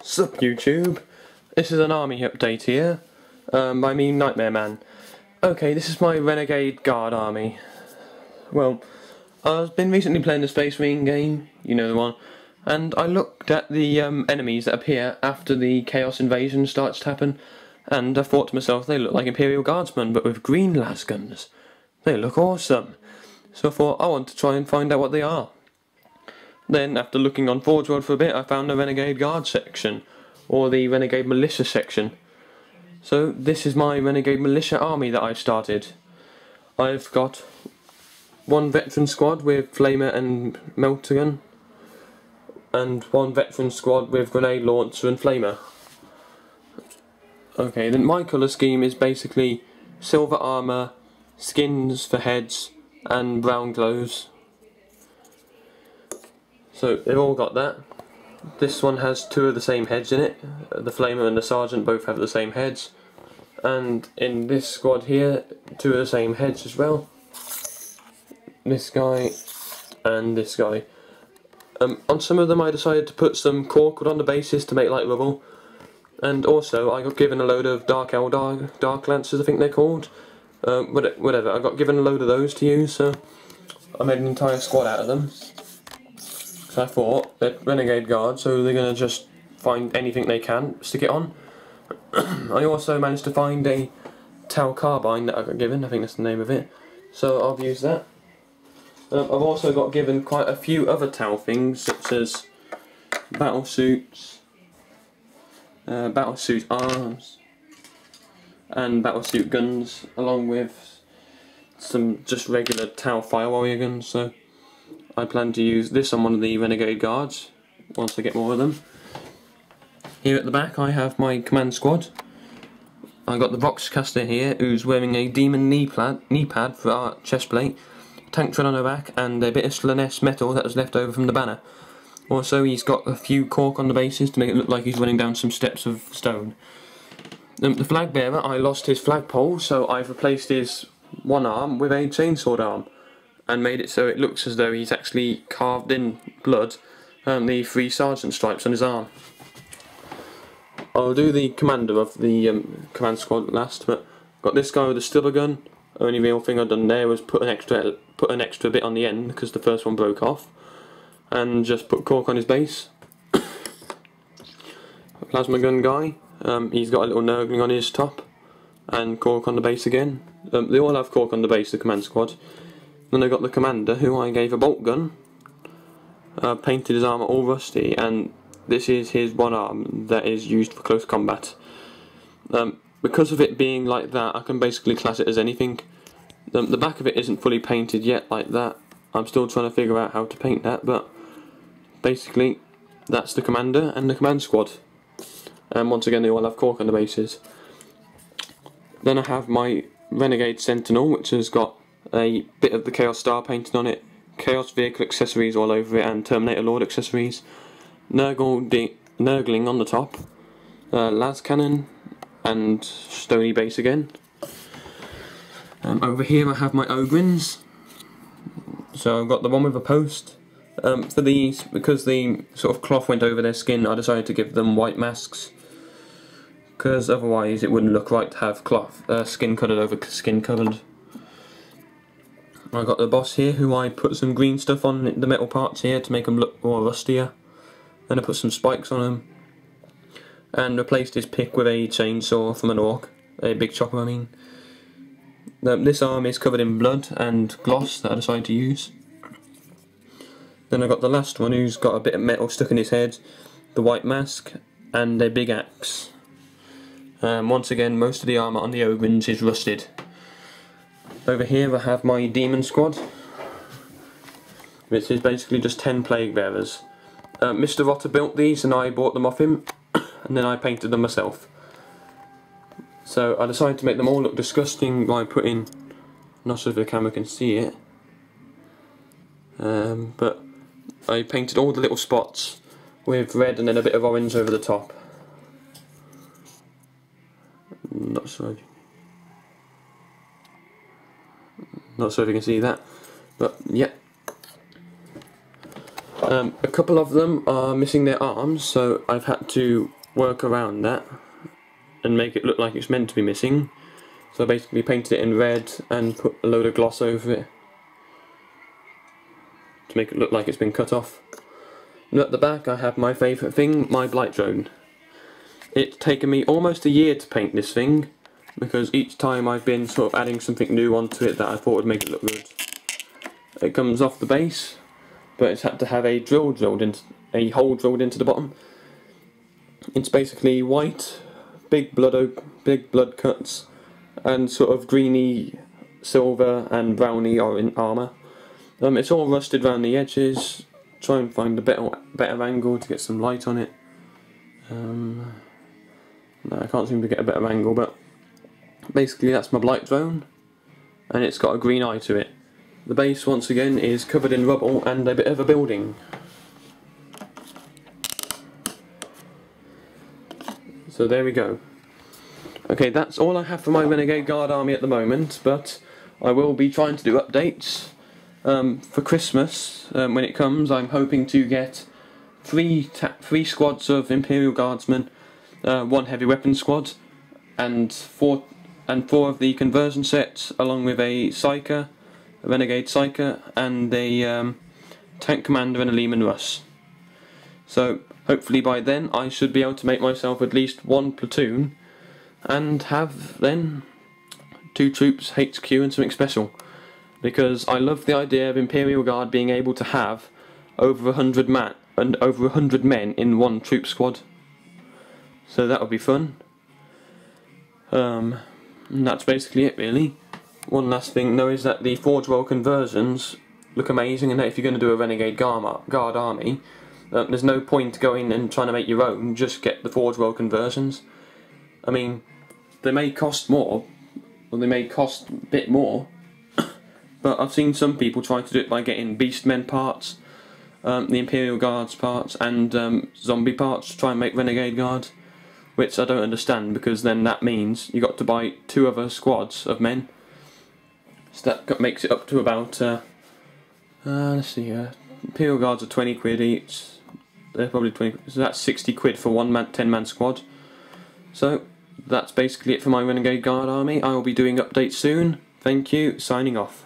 Sup YouTube, this is an army update here, by me Nightmare Man. Okay, this is my Renegade Guard army. Well, I've been recently playing the Space Marine game, you know the one, and I looked at the enemies that appear after the Chaos Invasion starts to happen, and I thought to myself, they look like Imperial Guardsmen, but with green lasguns. They look awesome. So I thought, I want to try and find out what they are. Then, after looking on Forge World for a bit, I found the Renegade Guard section, or the Renegade Militia section. So, this is my Renegade Militia army that I've started. I've got one veteran squad with Flamer and Melter Gun, and one veteran squad with Grenade Launcher and Flamer. Okay, then my colour scheme is basically silver armour, skins for heads, and brown clothes. So they've all got that. This one has two of the same heads in it. The Flamer and the Sergeant both have the same heads. And in this squad here, two of the same heads as well. This guy and this guy. On some of them I decided to put some cork on the bases to make like rubble. And also I got given a load of Dark Eldar, Dark Lancers I think they're called. Whatever, I got given a load of those to use, so I made an entire squad out of them. I thought, they're Renegade Guard, so they're going to just find anything they can, stick it on. I also managed to find a Tau carbine that I got given, I think that's the name of it, so I'll use that. I've also got given quite a few other Tau things, such as battle suits arms, and battle suit guns, along with some just regular Tau Fire Warrior guns, so I plan to use this on one of the Renegade Guards, once I get more of them. Here at the back I have my command squad. I got the Boxcaster here, who's wearing a Demon knee pad for our chest plate, tank tread on her back, and a bit of Slanesh metal that was left over from the banner. Also he's got a few cork on the bases to make it look like he's running down some steps of stone. The flag bearer, I lost his flagpole, so I've replaced his one arm with a chainsword arm, and made it so it looks as though he's actually carved in blood the 3 sergeant stripes on his arm. I'll do the commander of the command squad last, but got this guy with a stubber gun. Only real thing I've done there was put an extra bit on the end because the first one broke off, and just put cork on his base. Plasma gun guy, he's got a little nurgling on his top, and cork on the base again. They all have cork on the base, the command squad. Then I got the commander, who I gave a bolt gun, painted his armour all rusty, and this is his one arm that is used for close combat. Because of it being like that, I can basically class it as anything. The back of it isn't fully painted yet like that. I'm still trying to figure out how to paint that, but basically that's the commander and the command squad. And once again they all have cork on the bases. Then I have my Renegade Sentinel, which has got a bit of the Chaos Star painted on it, Chaos Vehicle accessories all over it, and Terminator Lord accessories, Nurgling on the top, Las Cannon, and Stony Base again. Over here I have my Ogrins. So I've got the one with a post. For these, because the sort of cloth went over their skin, I decided to give them white masks, because otherwise it wouldn't look right to have cloth, skin coloured over skin coloured. I got the boss here, who I put some green stuff on the metal parts here to make them look more rustier. Then I put some spikes on them, and replaced his pick with a chainsaw from an orc, a big chopper I mean. This arm is covered in blood and gloss that I decided to use. Then I got the last one, who's got a bit of metal stuck in his head, the white mask, and a big axe. Once again, most of the armour on the Ogrins is rusted. Over here I have my Demon Squad, which is basically just 10 Plague Bearers. Mr. Rotter built these and I bought them off him, and then I painted them myself. So I decided to make them all look disgusting by putting, not sure if the camera can see it, but I painted all the little spots with red and then a bit of orange over the top. Not sure if you can see that, but yeah. A couple of them are missing their arms, so I've had to work around that and make it look like it's meant to be missing. So I basically painted it in red and put a load of gloss over it to make it look like it's been cut off. And at the back I have my favourite thing, my blight drone. It's taken me almost a year to paint this thing, because each time I've been sort of adding something new onto it that I thought would make it look good. It comes off the base, but it's had to have a hole drilled into the bottom. It's basically white, big blood cuts, and sort of greeny, silver and browny armour. It's all rusted around the edges. Try and find a better angle to get some light on it. No, I can't seem to get a better angle, but basically that's my blight drone, and it's got a green eye to it. The base once again is covered in rubble and a bit of a building. So there we go. Okay, that's all I have for my Renegade Guard army at the moment, but I will be trying to do updates. For Christmas, when it comes, I'm hoping to get three squads of Imperial Guardsmen, 1 heavy weapon squad, and four of the conversion sets, along with a Psyker, a Renegade Psyker, and a Tank Commander and a Lehman Russ. So hopefully by then I should be able to make myself at least 1 platoon, and have then 2 troops, HQ and something special. Because I love the idea of Imperial Guard being able to have over 100 men in 1 troop squad. So that would be fun. And that's basically it really. One last thing though is that the Forge World conversions look amazing, and that if you're going to do a Renegade Guard army, there's no point going and trying to make your own, just get the Forge World conversions. I mean, they may cost more, or they may cost a bit more, but I've seen some people try to do it by getting Beastmen parts, the Imperial Guards parts, and zombie parts to try and make Renegade Guard, which I don't understand, because then that means you got to buy 2 other squads of men. So that makes it up to about, let's see, Imperial Guards are 20 quid each. They're probably 20, so that's 60 quid for 1 10-man squad. So that's basically it for my Renegade Guard army. I will be doing updates soon. Thank you, signing off.